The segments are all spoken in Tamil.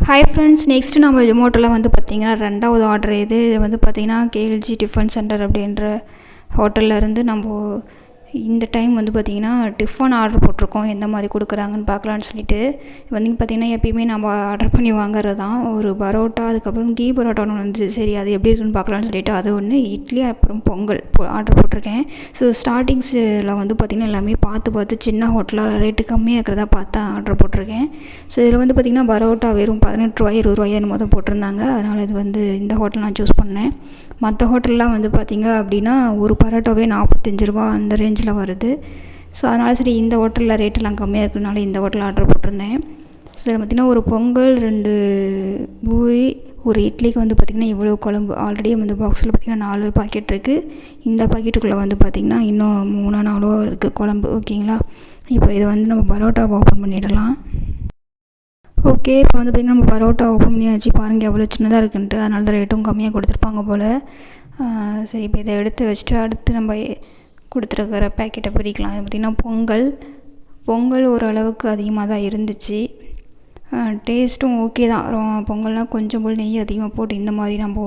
ஹாய் ஃப்ரெண்ட்ஸ், நெக்ஸ்ட்டு நம்ம ஜொமோட்டோவில் வந்து பார்த்திங்கன்னா 2வது ஆர்டர் இது வந்து பார்த்திங்கன்னா கேஎல்ஜி டிஃபன் சென்டர் அப்படின்ற ஹோட்டலில் இருந்து நம்ம இந்த டைம் வந்து பார்த்திங்கன்னா டிஃபன் ஆர்டர் போட்டிருக்கோம். எந்த மாதிரி கொடுக்குறாங்கன்னு பார்க்கலான்னு சொல்லிட்டு வந்து பார்த்திங்கன்னா எப்பயுமே நம்ம ஆர்டர் பண்ணி வாங்குறது தான். ஒரு பரோட்டா, அதுக்கப்புறம் கீ பரோட்டான்னு ஒன்று வந்துச்சு. சரி அது எப்படி இருக்குன்னு பார்க்கலான்னு சொல்லிட்டு அது ஒன்று, இட்லி, அப்புறம் பொங்கல் ஆர்டர் போட்டிருக்கேன். ஸோ ஸ்டார்டிங்ஸில் வந்து பார்த்திங்கன்னா எல்லாமே பார்த்து சின்ன ஹோட்டலாக ரேட்டு கம்மியாக இருக்கிறதா பார்த்தா ஆர்டர் போட்டிருக்கேன். ஸோ இதில் வந்து பார்த்திங்கன்னா பரோட்டா வெறும் 18 ரூபாய் 20 ரூபாய் என்னமோ தான் போட்டிருந்தாங்க. அதனால் இது வந்து இந்த ஹோட்டல் நான் சூஸ் பண்ணேன். மற்ற ஹோட்டல்லாம் வந்து பார்த்திங்க அப்படின்னா ஒரு பரோட்டாவே 45 ரூபா அந்த ரேஞ்சில் வருது. ஸோ அதனால் சரி இந்த ஹோட்டலில் ரேட்டெல்லாம் கம்மியாக இருக்கிறதுனால இந்த ஹோட்டலில் ஆர்டர் போட்டிருந்தேன். ஸோ பார்த்திங்கன்னா ஒரு பொங்கல், 2 பூரி, ஒரு இட்லிக்கு வந்து பார்த்திங்கன்னா இவ்வளோ குழம்பு. ஆல்ரெடி வந்து பாக்ஸில் பார்த்திங்கன்னா 4 பாக்கெட் இருக்குது. இந்த பாக்கெட்டுக்குள்ளே வந்து பார்த்திங்கன்னா இன்னும் 3-4 இருக்குது குழம்பு. ஓகேங்களா, இப்போ இதை வந்து நம்ம பரோட்டா ஓப்பன் பண்ணிடலாம். ஓகே, இப்போ வந்து பார்த்திங்கன்னா நம்ம பரோட்டா ஓப்பன் பண்ணியாச்சு. பாருங்கள் எவ்வளோ சின்னதாக இருக்குன்ட்டு. அதனால தான் ரேட்டும் கம்மியாக கொடுத்துருப்பாங்க போல். சரி, இப்போ இதை எடுத்து வச்சுட்டு அடுத்து நம்ம கொடுத்துருக்கிற பேக்கெட்டை பிரிக்கலாம். அது பார்த்திங்கன்னா பொங்கல் ஓரளவுக்கு அதிகமாக தான் இருந்துச்சு. டேஸ்ட்டும் ஓகே தான். பொங்கல்னால் கொஞ்சம் போல் நெய் அதிகமாக போட்டு இந்த மாதிரி நம்ம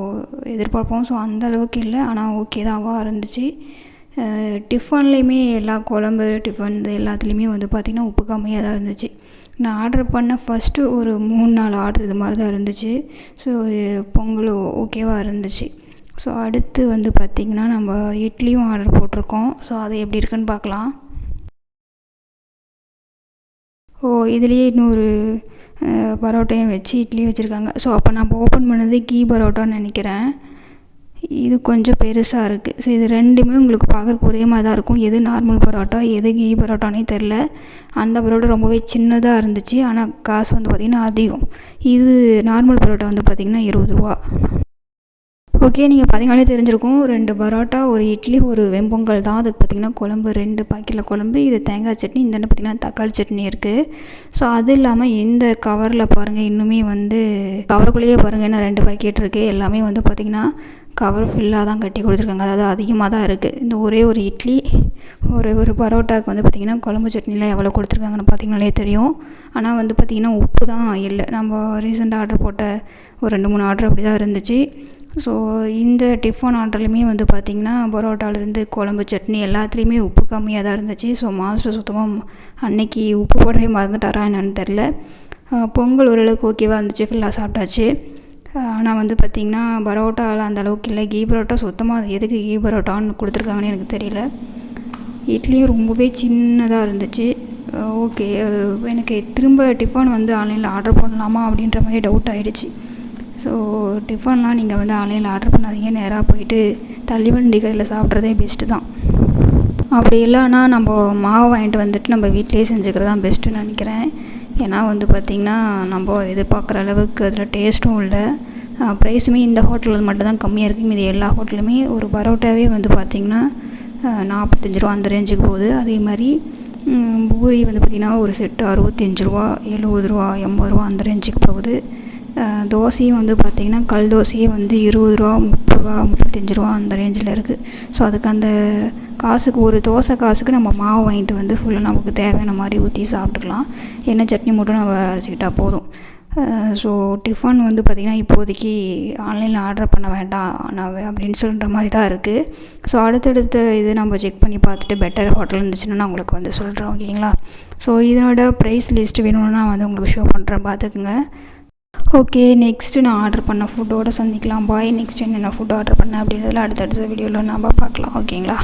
எதிர்பார்ப்போம். ஸோ அந்த அளவுக்கு இல்லை, ஆனால் ஓகே தான்வா இருந்துச்சு. டிஃபன்லேயுமே எல்லா குழம்பு, டிஃபன் இது எல்லாத்துலேயுமே வந்து பார்த்திங்கன்னா உப்பு கம்மியாக தான் இருந்துச்சு. நான் ஆர்டர் பண்ண ஃபஸ்ட்டு ஒரு 3-4 ஆர்டர் இது மாதிரி தான் இருந்துச்சு. ஸோ பொங்கல் ஓகேவாக இருந்துச்சு. ஸோ அடுத்து வந்து பார்த்திங்கன்னா நம்ம இட்லியும் ஆர்டர் போட்டிருக்கோம். ஸோ அது எப்படி இருக்குன்னு பார்க்கலாம். இதுலேயே இன்னொரு பரோட்டையும் வச்சு இட்லியும் வச்சுருக்காங்க. ஸோ அப்போ நம்ம ஓப்பன் பண்ணது கீ பரோட்டான்னு நினைக்கிறேன். இது கொஞ்சம் பெருசாக இருக்குது. ஸோ இது ரெண்டுமே உங்களுக்கு பார்க்குறக்கு ஒரே மாதிரி தான் இருக்கும். எது நார்மல் பரோட்டா, எது கீ பரோட்டானே தெரில. அந்த பரோட்டா ரொம்பவே சின்னதாக இருந்துச்சு, ஆனால் காசு வந்து பார்த்திங்கன்னா அதிகம். இது நார்மல் பரோட்டா வந்து பார்த்திங்கன்னா 20 ரூபா. ஓகே, நீங்கள் பார்த்திங்கனாலே தெரிஞ்சிருக்கும். 2 பரோட்டா, ஒரு இட்லி, ஒரு வெம்பொங்கல் தான். அதுக்கு பார்த்திங்கன்னா குழம்பு 2 பாக்கெட்டில் குழம்பு, இது தேங்காய் சட்னி, இந்த பார்த்திங்கன்னா தக்காளி சட்னி இருக்குது. ஸோ அது இல்லாமல் இந்த கவரில் பாருங்கள், இன்னுமே வந்து கவருக்குள்ளேயே பாருங்கள் என்ன 2 பாக்கெட் இருக்குது. எல்லாமே வந்து பார்த்திங்கன்னா கவர் ஃபில்லாக தான் கட்டி கொடுத்துருக்காங்க. அதாவது அதிகமாக தான் இருக்குது. இந்த ஒரே ஒரு இட்லி, ஒரு பரோட்டாவுக்கு வந்து பார்த்திங்கன்னா குழம்பு சட்னிலாம் எவ்வளோ கொடுத்துருக்காங்கன்னு பார்த்திங்கனாலே தெரியும். ஆனால் வந்து பார்த்திங்கன்னா உப்பு தான் இல்லை. நம்ம ரீசெண்டாக ஆர்டர் போட்ட ஒரு 2-3 ஆர்டர் அப்படி தான் இருந்துச்சு. ஸோ இந்த டிஃபன் ஆர்டர்லையுமே வந்து பார்த்திங்கன்னா பரோட்டாலேருந்து குழம்பு, சட்னி எல்லாத்துலேயுமே உப்பு கம்மியாக தான் இருந்துச்சு. ஸோ மாஸ்டர் சுத்தமாக அன்னைக்கு உப்பு போடவே மறந்துட்டாரா என்னன்னு தெரில. பொங்கல் ஓரளவுக்கு ஓகேவாக இருந்துச்சு, ஃபுல்லாக சாப்பிட்டாச்சு. ஆனால் வந்து பார்த்திங்கன்னா பரோட்டாவில் அந்த அளவுக்கு இல்லை. கீ பரோட்டா சுத்தமாக எதுக்கு கீ பரோட்டான்னு கொடுத்துருக்காங்கன்னு எனக்கு தெரியல. இட்லியும் ரொம்பவே சின்னதாக இருந்துச்சு. ஓகே, எனக்கு திரும்ப டிஃபன் வந்து ஆன்லைனில் ஆர்டர் பண்ணலாமா அப்படின்ற மாதிரி டவுட் ஆகிடுச்சு. ஸோ டிஃபன்லாம் நீங்கள் வந்து ஆன்லைனில் ஆர்டர் பண்ணாதீங்க. நேராக போயிட்டு தள்ளுவண்டி கடையில் சாப்பிட்றதே பெஸ்ட்டு தான். அப்படி இல்லைன்னா நம்ம மாவு வாங்கிட்டு வந்துட்டு நம்ம வீட்டிலேயே செஞ்சுக்கிறது தான் பெஸ்ட்டுன்னு நினைக்கிறேன். ஏன்னா வந்து பார்த்திங்கன்னா நம்ம எதிர்பார்க்குற அளவுக்கு அதில் டேஸ்ட்டும் இல்லை. ப்ரைஸுமே இந்த ஹோட்டலில் மட்டும்தான் கம்மியாக இருக்குது. மீது எல்லா ஹோட்டலுமே ஒரு பரோட்டாவே வந்து பார்த்திங்கன்னா 45 ரூபா அந்த ரேஞ்சுக்கு போகுது. அதே மாதிரி பூரி வந்து பார்த்திங்கன்னா ஒரு செட்டு 65 ரூபா, 70 ரூபா, 80 ரூபா அந்த ரேஞ்சுக்கு போகுது. தோசையும் வந்து பார்த்திங்கன்னா கல் தோசையே வந்து 20 ரூபா, 30 ரூபா, 35 ரூபா அந்த ரேஞ்சில் இருக்குது. ஸோ அதுக்கு அந்த காசுக்கு, ஒரு தோசை காசுக்கு நம்ம மாவு வாங்கிட்டு வந்து ஃபுல்லாக நமக்கு தேவையான மாதிரி ஊற்றி சாப்பிட்டுக்கலாம். எண்ணெய் சட்னி மட்டும் நம்ம அரைச்சிக்கிட்டால் போதும். ஸோ டிஃபன் வந்து பார்த்திங்கன்னா இப்போதைக்கு ஆன்லைனில் ஆர்டர் பண்ண வேண்டாம் நான் அப்படின்னு சொல்கிற மாதிரி தான் இருக்குது. ஸோ அடுத்தடுத்த இது நம்ம செக் பண்ணி பார்த்துட்டு பெட்டர் ஹோட்டல் இருந்துச்சுன்னா நான் உங்களுக்கு வந்து சொல்கிறேன். ஓகேங்களா, ஸோ இதனோட ப்ரைஸ் லிஸ்ட் வேணும்னா வந்து உங்களுக்கு ஷோ பண்ணுறேன், பார்த்துக்குங்க. ஓகே, நெக்ஸ்ட்டு நான் ஆர்டர் பண்ண ஃபுட்டோடு சந்திக்கலாம். பாய். நெக்ஸ்ட் என்னென்ன ஃபுட் ஆர்டர் பண்ணேன் அப்படின்றதில் அடுத்தடுத்த வீடியோவில் நம்ம பார்க்கலாம். ஓகேங்களா.